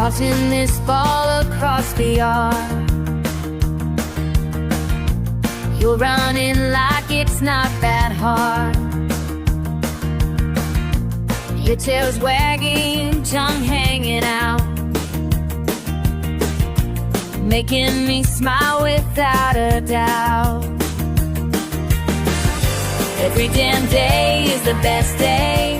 tossing this ball across the yard. You're running like it's not that hard. Your tail's wagging, tongue hanging out, making me smile without a doubt. Every damn day is the best day.